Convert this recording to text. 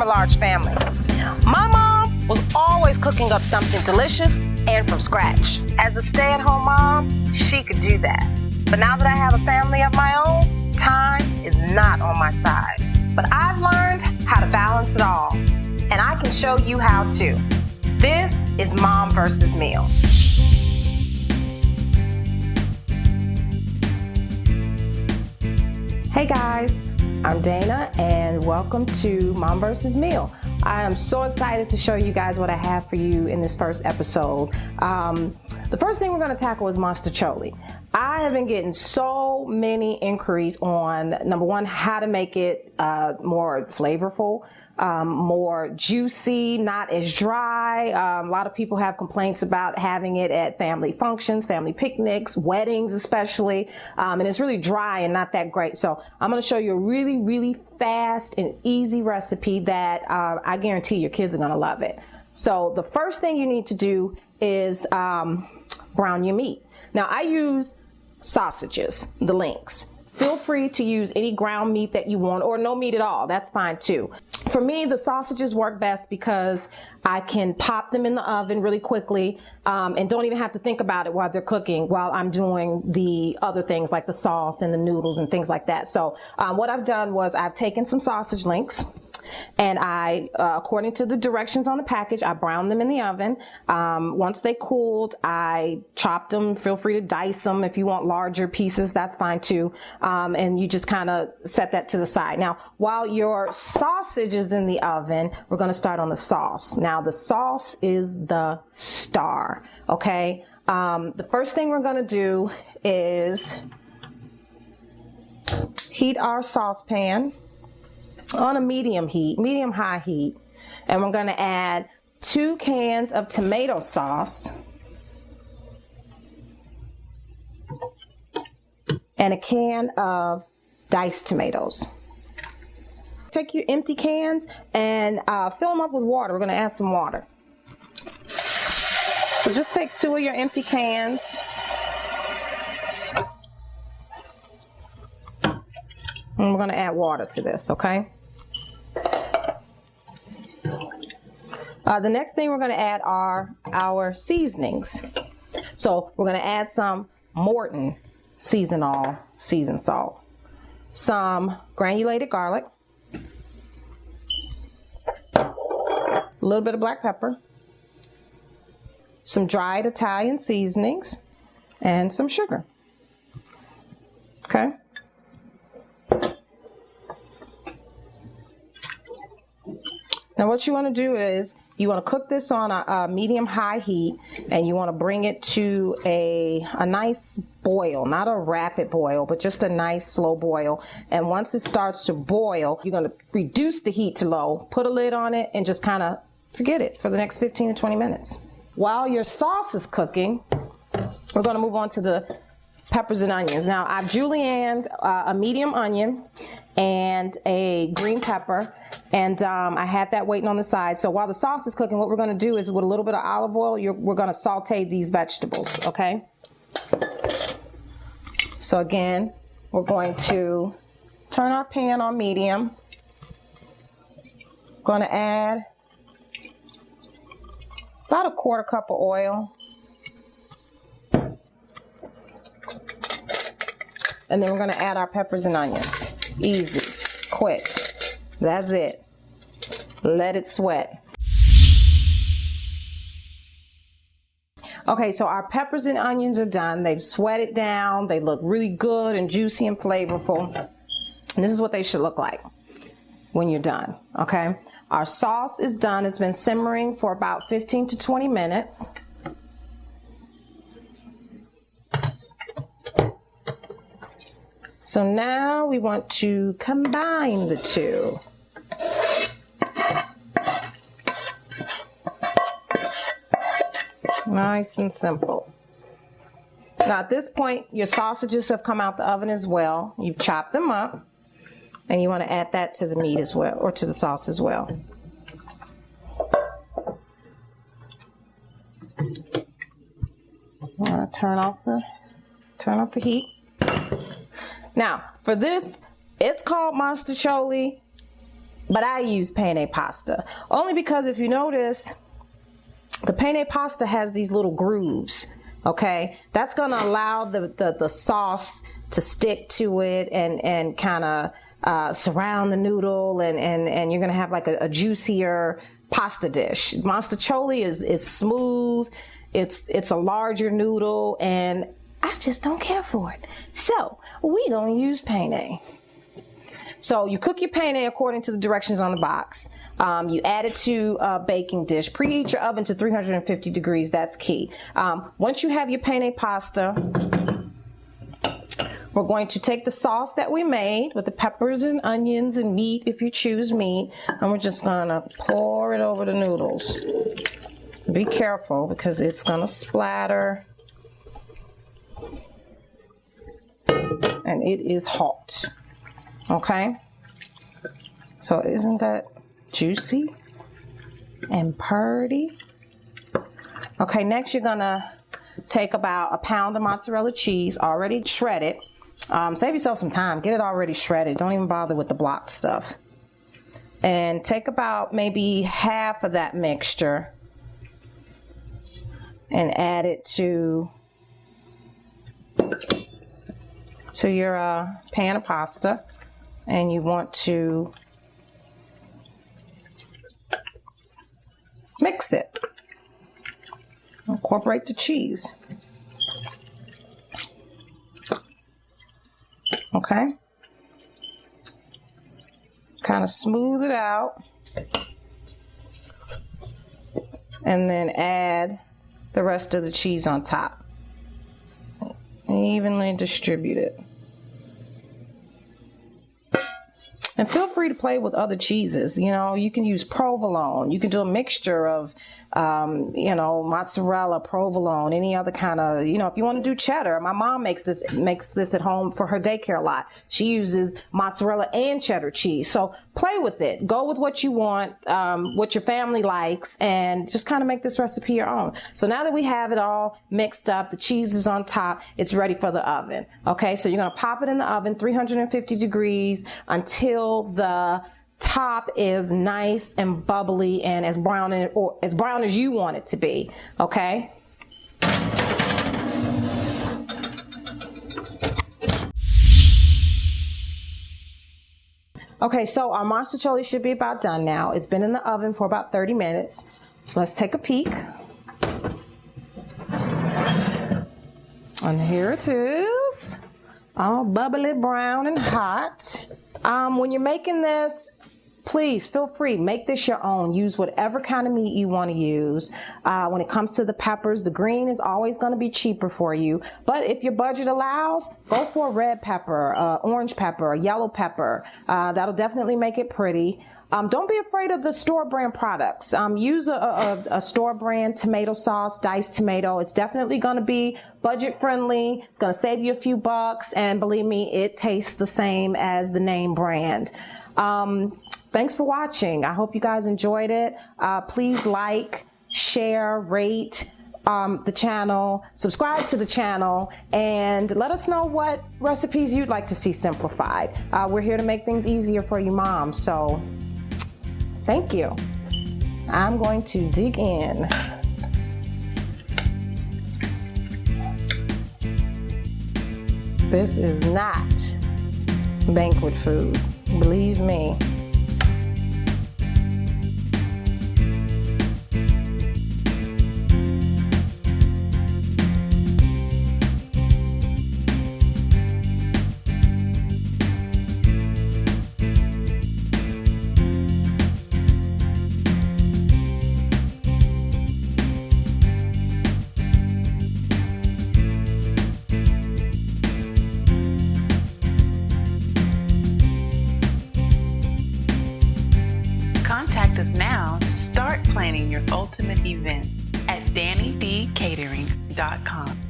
from a large family. My mom was always cooking up something delicious and from scratch. As a stay-at-home mom, she could do that. But now that I have a family of my own, time is not on my side. But I've learned how to balance it all, and I can show you how to. This is Mom versus Meal. Hey guys, I'm Dana and welcome to Mom vs. Meal. I am so excited to show you guys what I have for you in this first episode. The first thing we're going to tackle is Mostaccioli. I have been getting so many inquiries on, number one, how to make it more flavorful, more juicy, not as dry. A lot of people have complaints about having it at family functions, family picnics, weddings especially, and it's really dry and not that great. So I'm going to show you a really, really fast and easy recipe that I guarantee your kids are going to love it. So the first thing you need to do is brown your meat. Now I use sausages, the links. Feel free to use any ground meat that you want, or no meat at all. That's fine too. For me, the sausages work best because I can pop them in the oven really quickly and don't even have to think about it while they're cooking, while I'm doing the other things like the sauce and the noodles and things like that. So what I've done was I've taken some sausage links, and I, according to the directions on the package, I browned them in the oven. Once they cooled, I chopped them. Feel free to dice them if you want larger pieces, that's fine too. And you just kind of set that to the side. Now, while your sausage is in the oven, we're going to start on the sauce. Now, the sauce is the star, okay? The first thing we're going to do is heat our saucepan on a medium-high heat, and we're going to add 2 cans of tomato sauce and a can of diced tomatoes. Take your empty cans and fill them up with water. We're going to add some water. So just take 2 of your empty cans and we're going to add water to this, okay? The next thing we're going to add are our seasonings. So we're going to add some Morton seasoned salt, some granulated garlic, a little bit of black pepper, some dried Italian seasonings, and some sugar. Okay? Now what you want to do is you want to cook this on a medium-high heat, and you want to bring it to a nice boil, not a rapid boil, but just a nice slow boil. And once it starts to boil, you're going to reduce the heat to low, put a lid on it, and just kind of forget it for the next 15 to 20 minutes. While your sauce is cooking, we're going to move on to the peppers and onions. Now I've julienned a medium onion and a green pepper, and I had that waiting on the side. So while the sauce is cooking, what we're going to do is with a little bit of olive oil, we're going to saute these vegetables, okay? So again, we're going to turn our pan on medium. Going to add about a 1/4 cup of oil. And then we're going to add our peppers and onions. Easy, quick. That's it. Let it sweat. Okay, so our peppers and onions are done. They've sweated down. They look really good and juicy and flavorful. And this is what they should look like when you're done, okay? Our sauce is done. It's been simmering for about 15 to 20 minutes. So now we want to combine the two. Nice and simple. Now at this point, your sausages have come out the oven as well. You've chopped them up, and you want to add that to the meat as well, or to the sauce as well. I'm going to turn off the heat. Now, for this, it's called Mostaccioli. but I use penne pasta only because if you notice, the penne pasta has these little grooves. Okay, that's going to allow the sauce to stick to it and kind of surround the noodle, and you're going to have like a juicier pasta dish. Mostaccioli is smooth. It's a larger noodle, and I just don't care for it. So we're going to use penne. So you cook your penne according to the directions on the box. You add it to a baking dish. Preheat your oven to 350 degrees. That's key. Once you have your penne pasta, we're going to take the sauce that we made with the peppers and onions and meat, if you choose meat, and we're just going to pour it over the noodles. Be careful because it's going to splatter. And it is hot. Okay, so isn't that juicy and purty? Okay, next you're gonna take about a pound of mozzarella cheese, already shredded. Save yourself some time, get it already shredded. Don't even bother with the block stuff. And take about maybe half of that mixture and add it to your pan of pasta. And you want to mix it. Incorporate the cheese. Okay. Kind of smooth it out. And then add the rest of the cheese on top. And evenly distribute it. And feel free to play with other cheeses. You know, you can use provolone. You can do a mixture of, mozzarella, provolone, any other kind of, if you want to do cheddar. My mom makes this at home for her daycare a lot. She uses mozzarella and cheddar cheese. So play with it. Go with what you want, what your family likes, and just kind of make this recipe your own. So now that we have it all mixed up, the cheese is on top, it's ready for the oven. Okay, so you're going to pop it in the oven, 350 degrees, until the top is nice and bubbly and as brown as you want it to be. Okay. Okay, so our mostaccioli should be about done now. It's been in the oven for about 30 minutes. So let's take a peek. And here it is, all bubbly brown and hot. When you're making this, please feel free, make this your own. Use whatever kind of meat you want to use. When it comes to the peppers, the green is always going to be cheaper for you. But if your budget allows, go for a red pepper, orange pepper, a yellow pepper. That'll definitely make it pretty. Don't be afraid of the store brand products. Use a store brand tomato sauce, diced tomato. It's definitely going to be budget friendly. It's going to save you a few bucks. And believe me, it tastes the same as the name brand. Thanks for watching. I hope you guys enjoyed it. Please like, share, rate the channel, subscribe to the channel, and let us know what recipes you'd like to see simplified. We're here to make things easier for you moms, so thank you. I'm going to dig in. This is not banquet food, believe me. Contact us now to start planning your ultimate event at DannyDCatering.com.